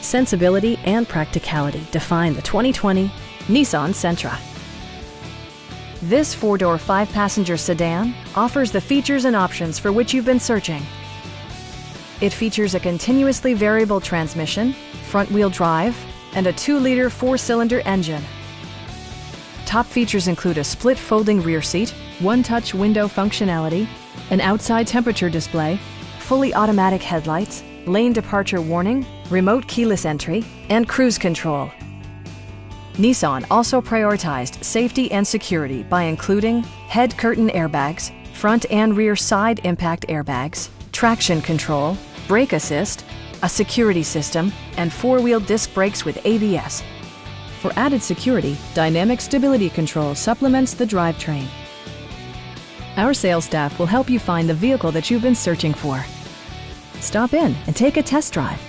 Sensibility and practicality define the 2020 Nissan Sentra. This four-door, five-passenger sedan offers the features and options for which you've been searching. It features a continuously variable transmission, front-wheel drive, and a 2-liter four-cylinder engine. Top features include a split folding rear seat, one-touch window functionality, an outside temperature display, fully automatic headlights, lane departure warning, remote keyless entry, and cruise control. Nissan also prioritized safety and security by including head curtain airbags, front and rear side impact airbags, traction control, brake assist, a security system, and four-wheel disc brakes with ABS. For added security, dynamic stability control supplements the drivetrain. Our sales staff will help you find the vehicle that you've been searching for. Stop in and take a test drive.